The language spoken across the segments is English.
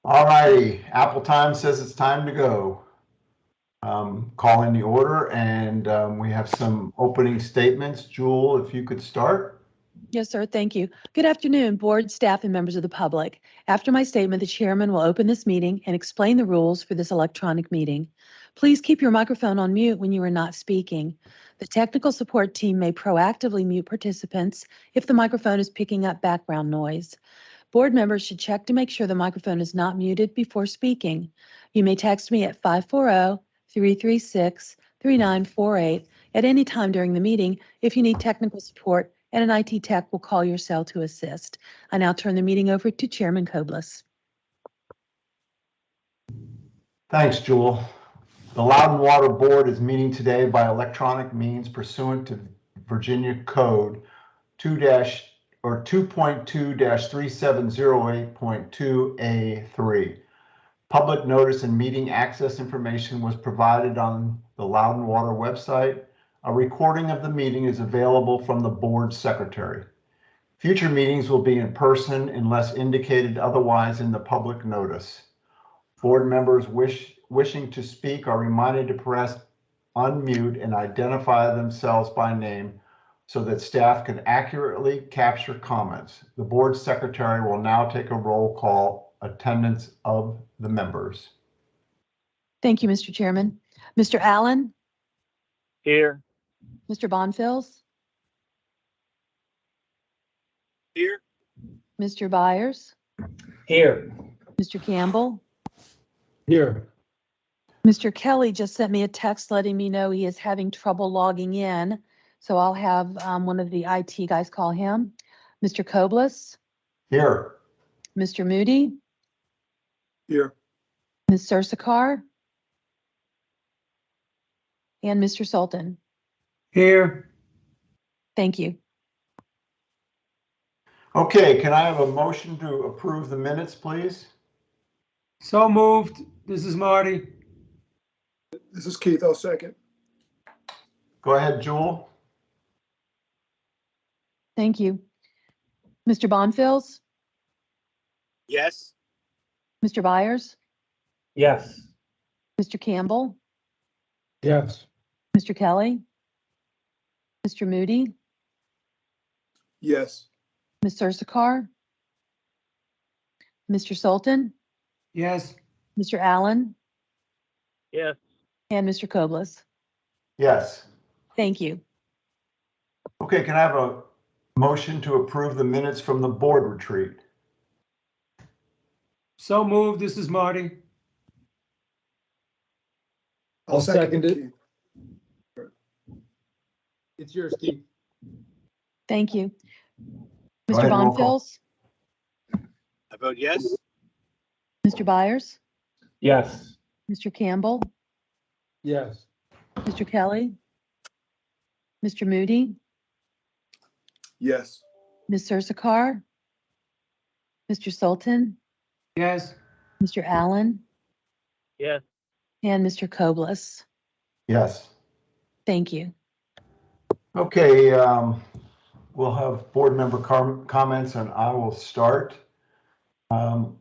All righty, Apple time says it's time to go. Calling the order, and we have some opening statements. Jewel, if you could start. Yes, sir. Thank you. Good afternoon, board, staff, and members of the public. After my statement, the chairman will open this meeting and explain the rules for this electronic meeting. Please keep your microphone on mute when you are not speaking. The technical support team may proactively mute participants if the microphone is picking up background noise. Board members should check to make sure the microphone is not muted before speaking. You may text me at 540-336-3948 at any time during the meeting if you need technical support, and an IT tech will call your cell to assist. I now turn the meeting over to Chairman Kobliss. Thanks, Jewel. The Loudoun Water Board is meeting today by electronic means pursuant to Virginia Code 2.2-3708.2A3. Public notice and meeting access information was provided on the Loudoun Water website. A recording of the meeting is available from the board secretary. Future meetings will be in person unless indicated otherwise in the public notice. Board members wishing to speak are reminded to press unmute and identify themselves by name so that staff can accurately capture comments. The board secretary will now take a roll call attendance of the members. Thank you, Mr. Chairman. Mr. Allen? Here. Mr. Bonfils? Here. Mr. Byers? Here. Mr. Campbell? Here. Mr. Kelly just sent me a text letting me know he is having trouble logging in, so I'll have one of the IT guys call him. Mr. Kobliss? Here. Mr. Moody? Here. Ms. Sursakar? And Mr. Sultan? Here. Thank you. Okay, can I have a motion to approve the minutes, please? So moved. This is Marty. This is Keith. I'll second. Go ahead, Jewel. Thank you. Mr. Bonfils? Yes. Mr. Byers? Yes. Mr. Campbell? Yes. Mr. Kelly? Mr. Moody? Yes. Ms. Sursakar? Mr. Sultan? Yes. Mr. Allen? Yes. And Mr. Kobliss? Yes. Thank you. Okay, can I have a motion to approve the minutes from the board retreat? So moved. This is Marty. I'll second it. Keith. It's yours, Keith. Thank you. Go Mr. ahead, roll call. Bonfils? I vote yes. Mr. Byers? Yes. Mr. Campbell? Yes. Mr. Kelly? Mr. Moody? Yes. Ms. Sursakar? Mr. Sultan? Yes. Mr. Allen? Yes. And Mr. Kobliss? Yes. Thank you. Okay, we'll have board member comments, and I will start. I'm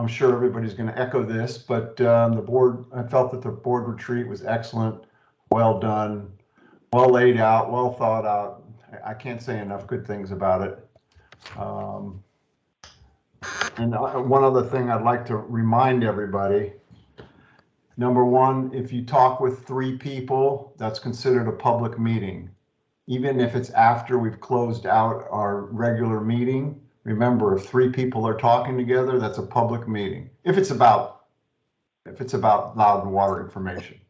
sure everybody's going to echo this, but I felt that the board retreat was excellent, well done, well laid out, well thought out. I can't say enough good things about it. And one other thing I'd like to remind everybody, number one, if you talk with 3 people, that's considered a public meeting. Even if it's after we've closed out our regular meeting, remember, if 3 people are talking together, that's a public meeting. If it's about Loudoun water information.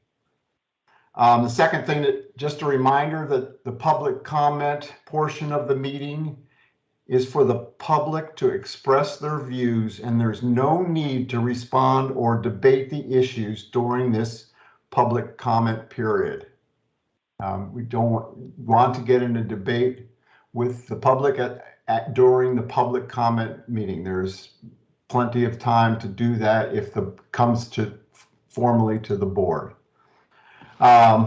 The second thing, just a reminder that the public comment portion of the meeting is for the public to express their views, and there's no need to respond or debate the issues during this public comment period. We don't want to get into debate with the public during the public comment meeting. There's plenty of time to do that if it comes to formally to the board. I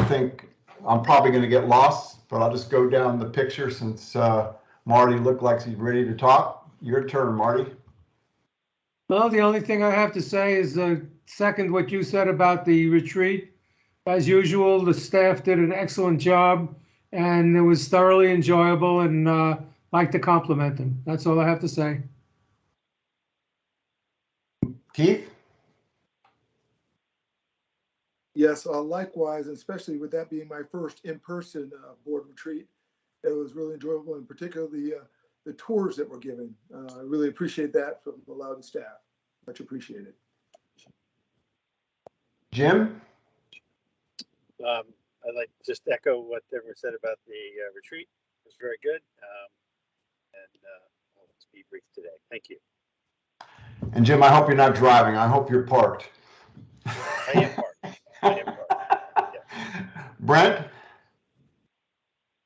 think I'm probably going to get lost, but I'll just go down the picture since Marty looked like he's ready to talk. Your turn, Marty. Well, the only thing I have to say is second what you said about the retreat. As usual, the staff did an excellent job, and it was thoroughly enjoyable, and like to compliment them. That's all I have to say. Keith? Yes, likewise, and especially with that being my first in-person board retreat, it was really enjoyable, and particularly the tours that were given. I really appreciate that from the Loudoun staff. Much appreciated. Jim? I'd like to just echo what everyone said about the retreat. It was very good. I'll just be brief today. Thank you. And Jim, I hope you're not driving. I hope you're parked. I am parked. I am parked. Yeah. Brent?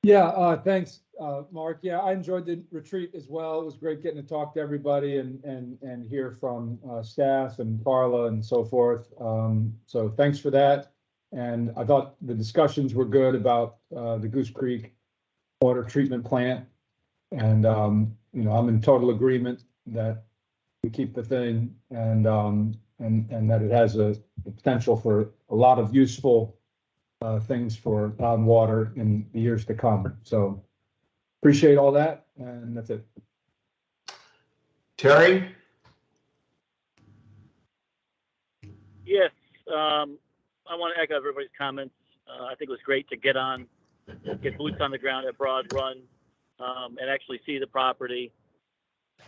Yeah, thanks, Mark. Yeah, I enjoyed the retreat as well. It was great getting to talk to everybody and hear from staff and Carla and so forth. So thanks for that. And I thought the discussions were good about the Goose Creek water treatment plant. And you know, I'm in total agreement that we keep the thing and that it has a potential for a lot of useful things for water in the years to come. So appreciate all that, and that's it. Terry? Yes. I want to echo everybody's comments. I think it was great to get boots on the ground at Broad Run and actually see the property.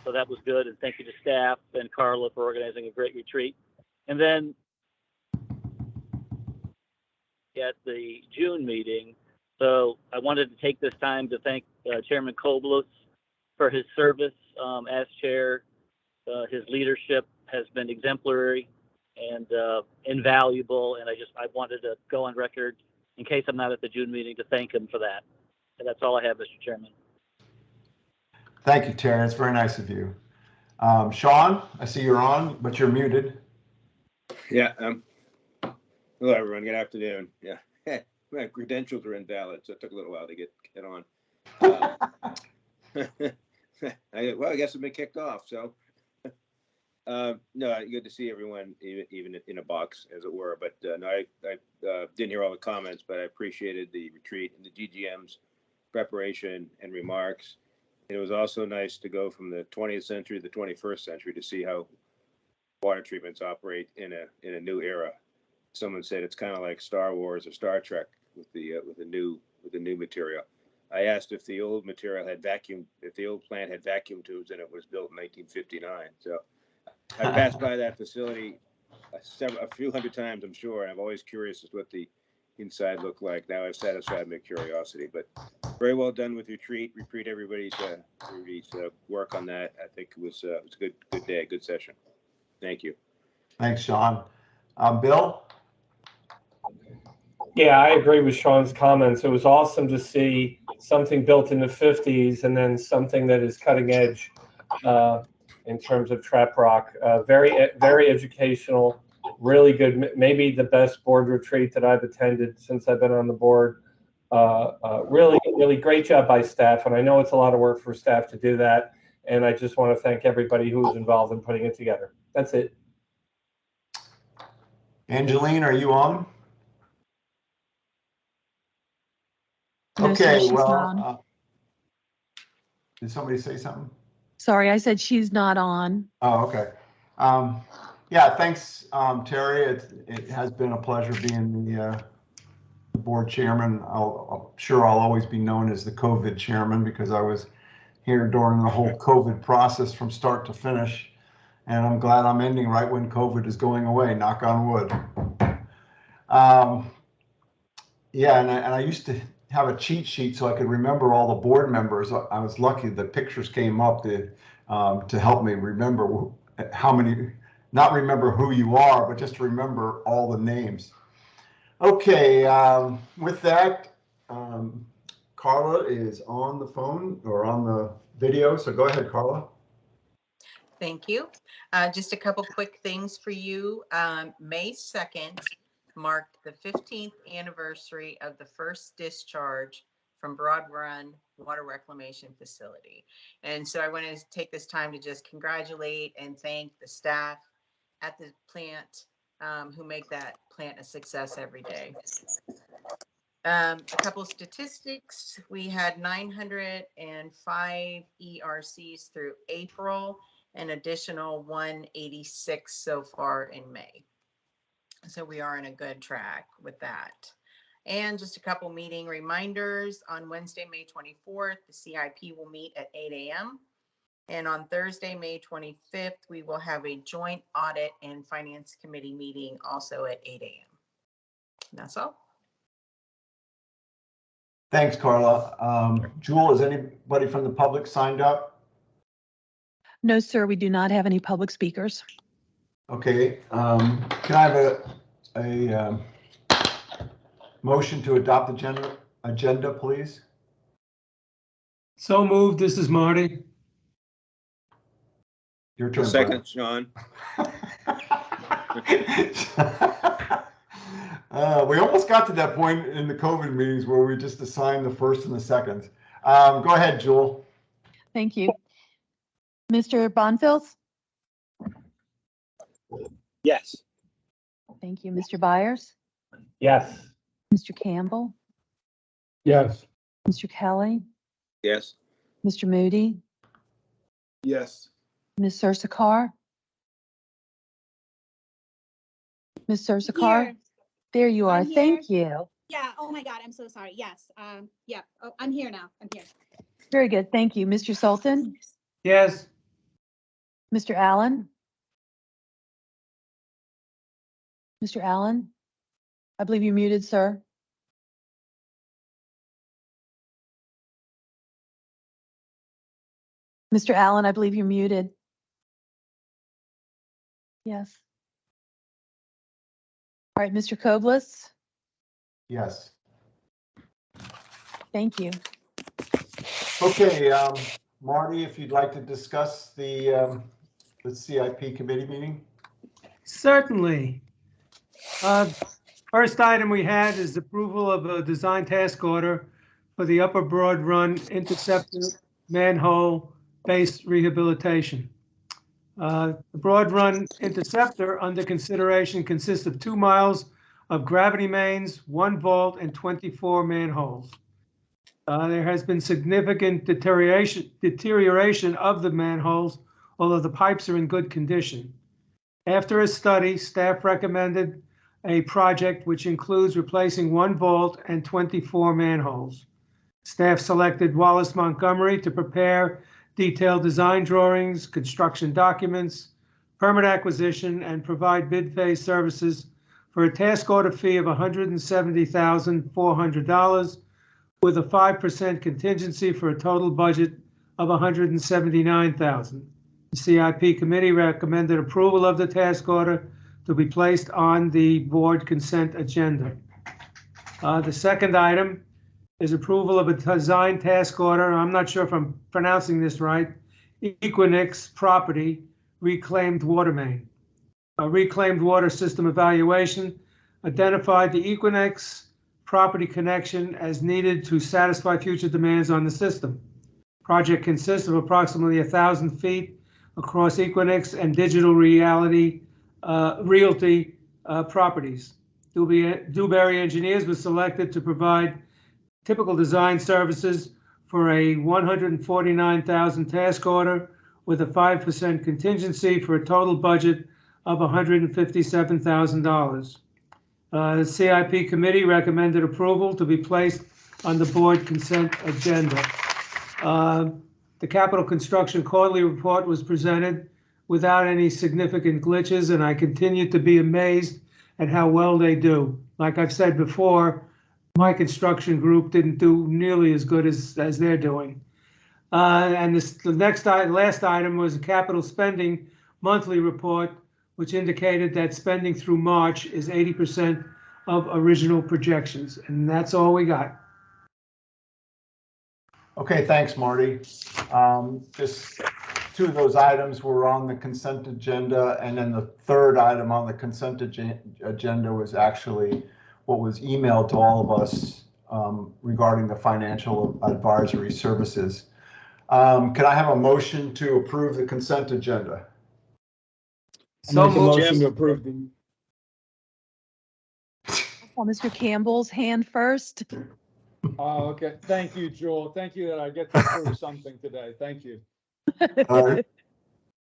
So that was good. And thank you to staff and Carla for organizing a great retreat. And then at the June meeting, so I wanted to take this time to thank Chairman Koblos for his service as chair. His leadership has been exemplary and invaluable, and I wanted to go on record in case I'm not at the June meeting to thank him for that. And that's all I have, Mr. Chairman. Thank you, Terry. That's very nice of you. Sean, I see you're on, but you're muted. Yeah. Hello, everyone. Good afternoon. Yeah. My credentials are invalid, so it took a little while to get on. I guess I've been kicked off. So, no, good to see everyone, even in a box, as it were. But no, I didn't hear all the comments, but I appreciated the retreat and the GGM's preparation and remarks. It was also nice to go from the 20th century to the 21st century to see how water treatments operate in a new era. Someone said it's kind of like Star Wars or Star Trek with the new material. I asked if the old material had if the old plant had vacuum tubes and it was built in 1959. So I passed by that facility a few hundred times, I'm sure, and I'm always curious as to what the inside looked like. Now I've satisfied my curiosity, but very well done with retreat. Repeat everybody's work on that. I think it was a good day, good session. Thank you. Thanks, Sean. Bill? Yeah, I agree with Sean's comments. It was awesome to see something built in the 50s and then something that is cutting edge in terms of trap rock. Very, very educational, really good. Maybe the best board retreat that I've attended since I've been on the board. Really, really great job by staff. And I know it's a lot of work for staff to do that. And I just want to thank everybody who was involved in putting it together. That's it. Angeline, are you on? No, sir, Okay, she's not well, on. did somebody say something? Sorry, I said she's not on. Oh, okay. Yeah, thanks, Terry. It has been a pleasure being the board chairman. I'm sure I'll always be known as the COVID chairman because I was here during the whole COVID process from start to finish. And I'm glad I'm ending right when COVID is going away, knock on wood. Yeah, and I used to have a cheat sheet so I could remember all the board members. I was lucky the pictures came up to help me remember how many, not remember who you are, but just remember all the names. Okay, with that, Carla is on the phone or on the video, so go ahead, Carla. Thank you. Just a couple quick things for you. May 2nd marked the 15th anniversary of the first discharge from Broad Run Water Reclamation Facility. And so I want to take this time to just congratulate and thank the staff at the plant who make that plant a success every day. A couple of statistics. We had 905 ERCs through April, an additional 186 so far in May. So we are on a good track with that. And just a couple meeting reminders. On Wednesday, May 24th, the CIP will meet at 8 a.m. And on Thursday, May 25th, we will have a joint audit and finance committee meeting also at 8 a.m. That's all. Thanks, Carla. Jewel, is anybody from the public signed up? No, sir, we do not have any public speakers. Okay, can I have a motion to adopt the agenda, please? So moved. This is Marty. Your turn. Second, Sean. We almost got to that point in the COVID meetings where we just assigned the first and the second. Go ahead, Jewel. Thank you. Mr. Bonfils? Yes. Thank you. Mr. Byers? Yes. Mr. Campbell? Yes. Mr. Kelly? Yes. Mr. Moody? Yes. Ms. Sursakar? Ms. Sursakar? Here. There you are. I'm here. Thank you. Yeah. Oh my God. I'm so sorry. Yes. Yeah. Oh, I'm here now. I'm here. Very good. Thank you. Mr. Sultan? Yes. Mr. Allen? Mr. Allen? I believe you're muted, sir. Mr. Allen, I believe you're muted. Yes. All right, Mr. Koblus? Yes. Thank you. Okay, Marty, if you'd like to discuss the CIP committee meeting. Certainly. First item we had is approval of a design task order for the Upper Broad Run Interceptor Manhole Base Rehabilitation. The Broad Run Interceptor under consideration consists of 2 miles of gravity mains, 1 vault, and 24 manholes. There has been significant deterioration of the manholes, although the pipes are in good condition. After a study, staff recommended a project which includes replacing 1 vault and 24 manholes. Staff selected Wallace Montgomery to prepare detailed design drawings, construction documents, permit acquisition, and provide bid phase services for a task order fee of $170,400 with a 5% contingency for a total budget of $179,000. The CIP committee recommended approval of the task order to be placed on the board consent agenda. The second item is approval of a design task order. I'm not sure if I'm pronouncing this right. Equinix property reclaimed water main. A reclaimed water system evaluation identified the Equinix property connection as needed to satisfy future demands on the system. Project consists of approximately 1,000 feet across Equinix and Digital Realty properties. Dewberry Engineers was selected to provide typical design services for a $149,000 task order with a 5% contingency for a total budget of $157,000. The CIP committee recommended approval to be placed on the board consent agenda. The capital construction quarterly report was presented without any significant glitches, and I continue to be amazed at how well they do. Like I've said before, my construction group didn't do nearly as good as they're doing. And the last item was a capital spending monthly report, which indicated that spending through March is 80% of original projections. And that's all we got. Okay, thanks, Marty. Just 2 of those items were on the consent agenda, and then the third item on the consent agenda was actually what was emailed to all of us regarding the financial advisory services. Can I have a motion to approve the consent agenda? So Make a moved. motion to Jim. approve the, Well, Mr. Campbell's hand first. oh, okay. Thank you, Jewel. Thank you that I get to approve something today. Thank you. All right.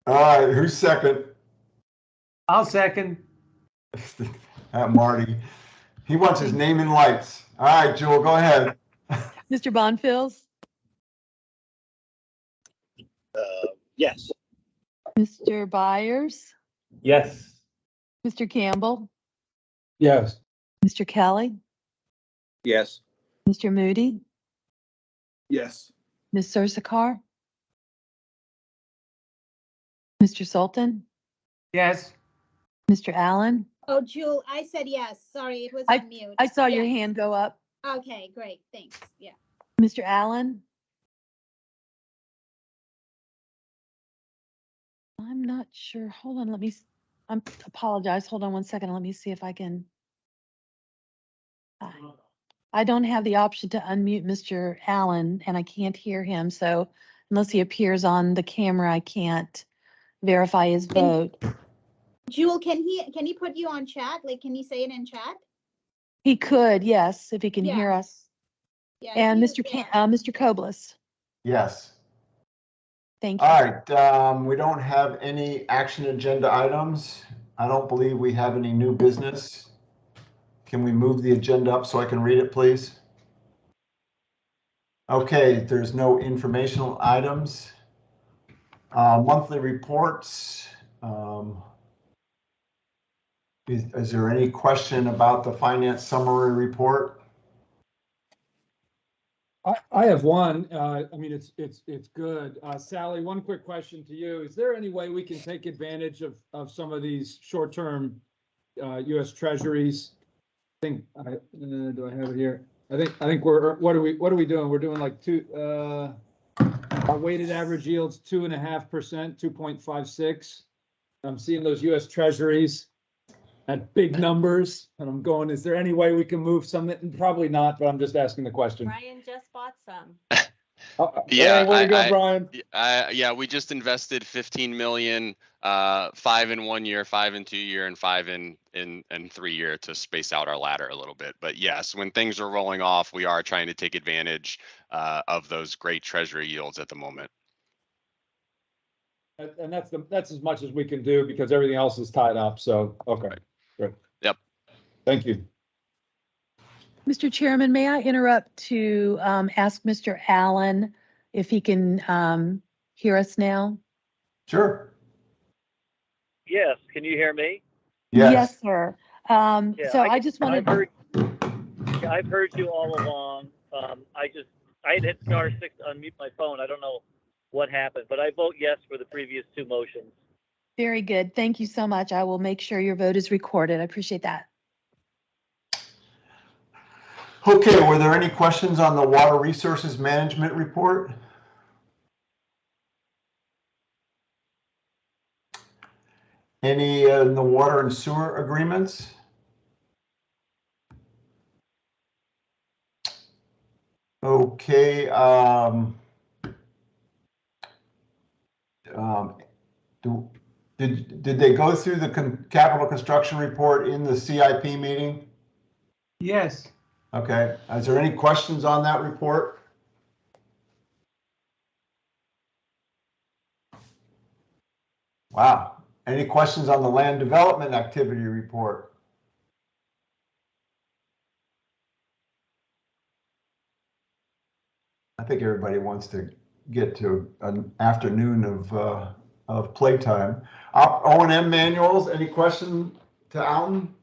All right, who's second? I'll second. Marty. He wants his name in lights. All right, Jewel, go ahead. Mr. Bonfils, Yes. Mr. Byers, Yes. Mr. Campbell, Yes. Mr. Kelly, Yes. Mr. Moody, Yes. Ms. Sursakar, Mr. Sultan, Yes. Mr. Allen. Oh, Jewel, I said yes. Sorry, it was I- on mute. I saw your Yes. hand go up. Okay, great. Thanks. Yeah. Mr. Allen? I'm not sure. Hold on, let me, I apologize. Hold on one second. Let me see if I can. I don't have the option to unmute Mr. Allen and I can't hear him. So unless he appears on the camera, I can't verify his vote. Jewel, can he put you on chat? Like, can he say it in chat? He could, yes, if he can Yeah. hear us. Yeah. And you- Mr. Koblis, Yes. thank you. All right, we don't have any action agenda items. I don't believe we have any new business. Can we move the agenda up so I can read it, please? Okay, there's no informational items. Monthly reports. Is there any question about the finance summary report? I have one. I mean, it's good. Sally, one quick question to you. Is there any way we can take advantage of some of these short-term US Treasuries? I think, do I have it here? I think what are we doing? We're doing like our weighted average yield's 2.5%, 2.56. I'm seeing those US Treasuries at big numbers, and I'm going, is there any way we can move some? Probably not, but I'm just asking the question. Brian just bought some. Yeah, Yeah, way to go, Brian. yeah, we just invested 15 million, 5 in 1 year, 5 in 2 year, and 5 in 3 year to space out our ladder a little bit. But yes, when things are rolling off, we are trying to take advantage of those great treasury yields at the moment. And that's as much as we can do because everything else is tied up. So, okay, good. Yep. Thank you. Mr. Chairman, may I interrupt to ask Mr. Allen if he can hear us now? Sure. Yes. Can you hear me? Yes. Sir. Yeah, So I just wanted. I've heard you all along. I had hit star 6 to unmute my phone. I don't know what happened, but I vote yes for the previous 2 motions. Very good. Thank you so much. I will make sure your vote is recorded. I appreciate that. Okay, were there any questions on the water resources management report? Any in the water and sewer agreements? Okay, did they go through the capital construction report in the CIP meeting? Yes. Okay, is there any questions on that report? Wow, any questions on the land development activity report? I think everybody wants to get to an afternoon of playtime. O&M manuals, any question to Alton?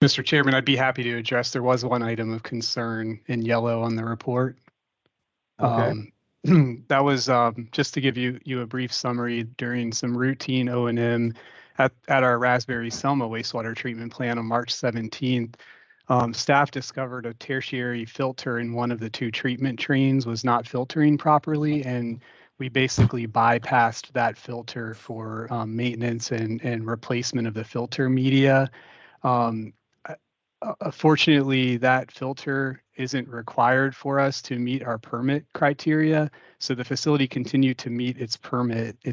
Mr. Chairman, I'd be happy to address. There was one item of concern in yellow on the report. Okay. That was just to give you a brief summary during some routine O&M at our Raspberry Selma wastewater treatment plant on March 17th. Staff discovered a tertiary filter in one of the 2 treatment trains was not filtering properly, and we basically bypassed that filter for maintenance and replacement of the filter media. Fortunately, that filter isn't required for us to meet our permit criteria. So the facility continued to meet its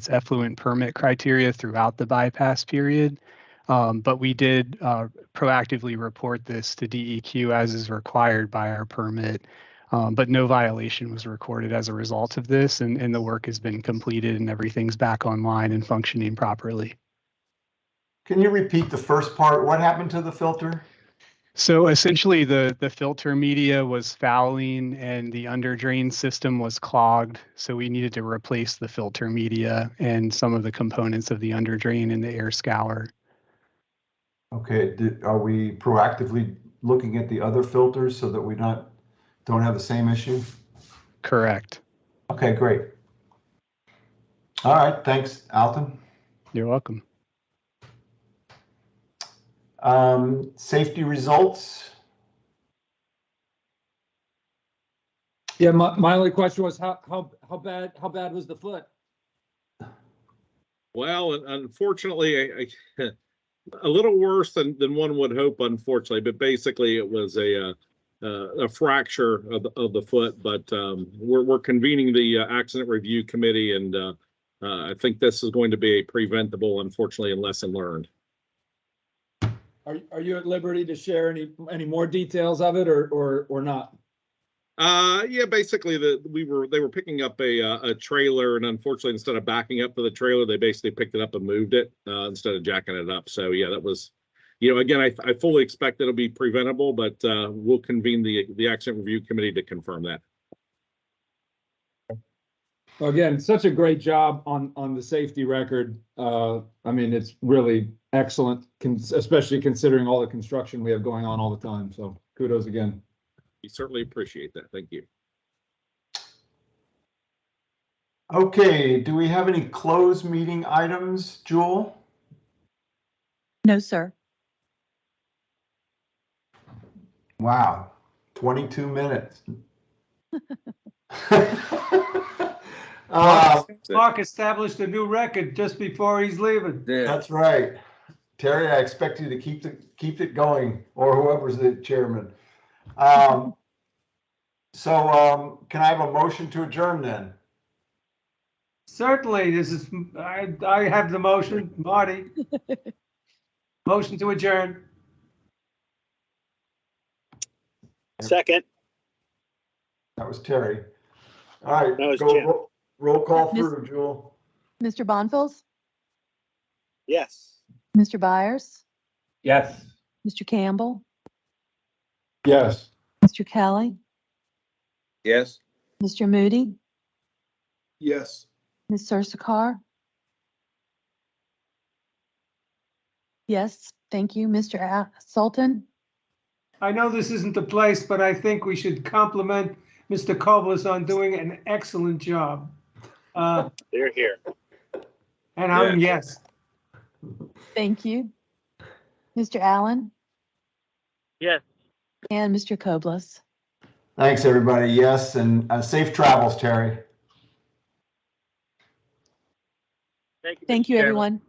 effluent permit criteria throughout the bypass period. But we did proactively report this to DEQ as is required by our permit. But no violation was recorded as a result of this, and the work has been completed and everything's back online and functioning properly. Can you repeat the first part? What happened to the filter? So essentially the filter media was fouling and the under drain system was clogged. So we needed to replace the filter media and some of the components of the under drain and the air scour. Okay, are we proactively looking at the other filters so that we don't have the same issue? Correct. Okay, great. All right, thanks, Alton. You're welcome. Safety results. Yeah, my only question was how bad was the foot? Well, unfortunately, a little worse than one would hope, unfortunately. But basically, it was a fracture of the foot. But we're convening the accident review committee, and I think this is going to be a preventable, unfortunately, and lesson learned. Are you at liberty to share any more details of it or not? Yeah, basically they were picking up a trailer, and unfortunately, instead of backing up to the trailer, they basically picked it up and moved it instead of jacking it up. So yeah, that was, again, I fully expect it'll be preventable, but we'll convene the accident review committee to confirm that. Well, again, such a great job on the safety record. I mean, it's really excellent, especially considering all the construction we have going on all the time. So kudos again. We certainly appreciate that. Thank you. Okay, do we have any closed meeting items, Jewel? No, sir. Wow, 22 minutes. Mark established a new record just before he's leaving. That's right. Terry, I expect you to keep it going, or whoever's the chairman. So can I have a motion to adjourn then? Certainly, I have the motion, Marty. Motion to adjourn. Second. That was Terry. All right, That was go Jim. roll call through, Jewel. Mr. Bonfils, Yes. Mr. Byers, Yes. Mr. Campbell, Yes. Mr. Kelly, Yes. Mr. Moody, Yes. Ms. Sursakar. Yes, thank you. Mr. Sultan. I know this isn't the place, but I think we should compliment Mr. Koblis on doing an excellent job. They're here. And I'm yes. Thank you. Mr. Allen Yes. and Mr. Koblis. Thanks, everybody. Yes, and safe travels, Terry. Thank you. Thank Mr. you, Chairman. everyone.